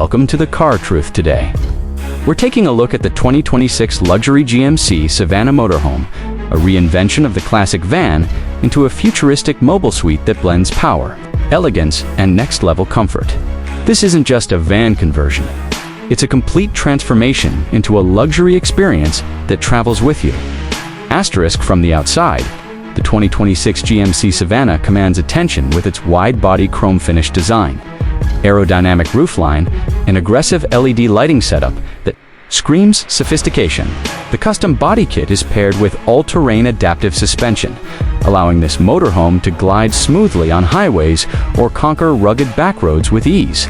Welcome to the Car Truth today. We're taking a look at the 2026 luxury GMC Savana motorhome, a reinvention of the classic van into a futuristic mobile suite that blends power, elegance, and next-level comfort. This isn't just a van conversion. It's a complete transformation into a luxury experience that travels with you. Asterisk from the outside, the 2026 GMC Savana commands attention with its wide-body chrome-finished design, aerodynamic roofline, and aggressive LED lighting setup that screams sophistication. The custom body kit is paired with all-terrain adaptive suspension, allowing this motorhome to glide smoothly on highways or conquer rugged backroads with ease.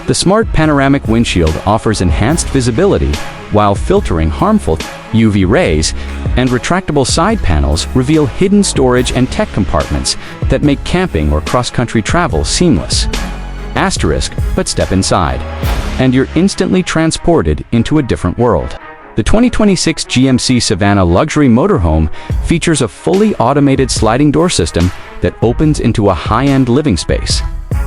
The smart panoramic windshield offers enhanced visibility while filtering harmful UV rays, and retractable side panels reveal hidden storage and tech compartments that make camping or cross-country travel seamless. Asterisk, but step inside, and you're instantly transported into a different world. The 2026 GMC Savana luxury motorhome features a fully automated sliding door system that opens into a high-end living space.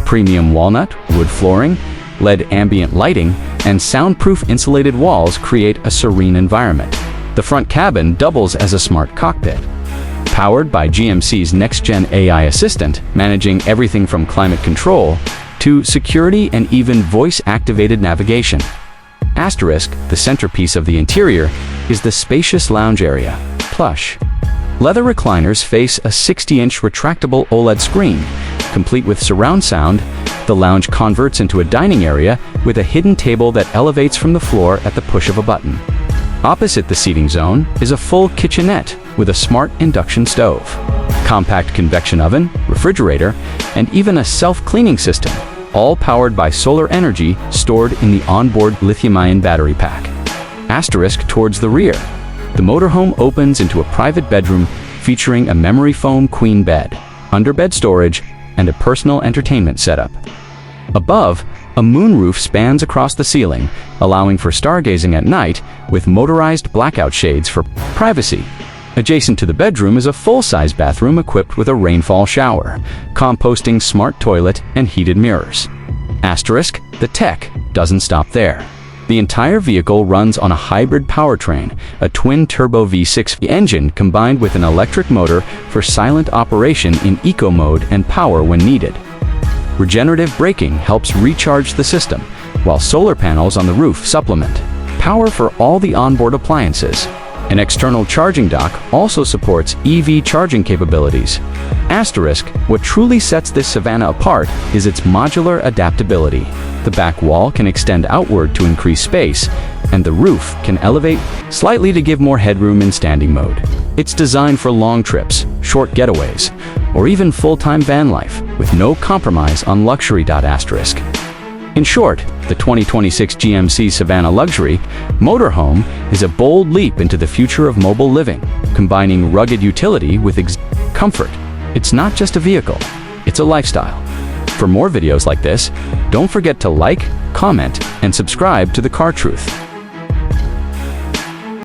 Premium walnut, wood flooring, LED ambient lighting, and soundproof insulated walls create a serene environment. The front cabin doubles as a smart cockpit. Powered by GMC's next-gen AI assistant, managing everything from climate control to security and even voice-activated navigation. Asterisk, the centerpiece of the interior is the spacious lounge area. Plush leather recliners face a 60-inch retractable OLED screen. Complete with surround sound, the lounge converts into a dining area with a hidden table that elevates from the floor at the push of a button. Opposite the seating zone is a full kitchenette with a smart induction stove, compact convection oven, refrigerator, and even a self-cleaning system, all powered by solar energy stored in the onboard lithium-ion battery pack. Asterisk towards the rear, the motorhome opens into a private bedroom featuring a memory foam queen bed, underbed storage, and a personal entertainment setup. Above, a moonroof spans across the ceiling, allowing for stargazing at night with motorized blackout shades for privacy. Adjacent to the bedroom is a full-size bathroom equipped with a rainfall shower, composting smart toilet, and heated mirrors. Asterisk, the tech doesn't stop there. The entire vehicle runs on a hybrid powertrain, a twin-turbo V6 engine combined with an electric motor for silent operation in eco mode and power when needed. Regenerative braking helps recharge the system, while solar panels on the roof supplement power for all the onboard appliances. An external charging dock also supports EV charging capabilities. Asterisk, what truly sets this Savana apart is its modular adaptability. The back wall can extend outward to increase space, and the roof can elevate slightly to give more headroom in standing mode. It's designed for long trips, short getaways, or even full-time van life, with no compromise on luxury. Asterisk. In short, the 2026 GMC Savana Luxury motorhome is a bold leap into the future of mobile living, combining rugged utility with comfort. It's not just a vehicle, it's a lifestyle. For more videos like this, don't forget to like, comment, and subscribe to The Car Truth.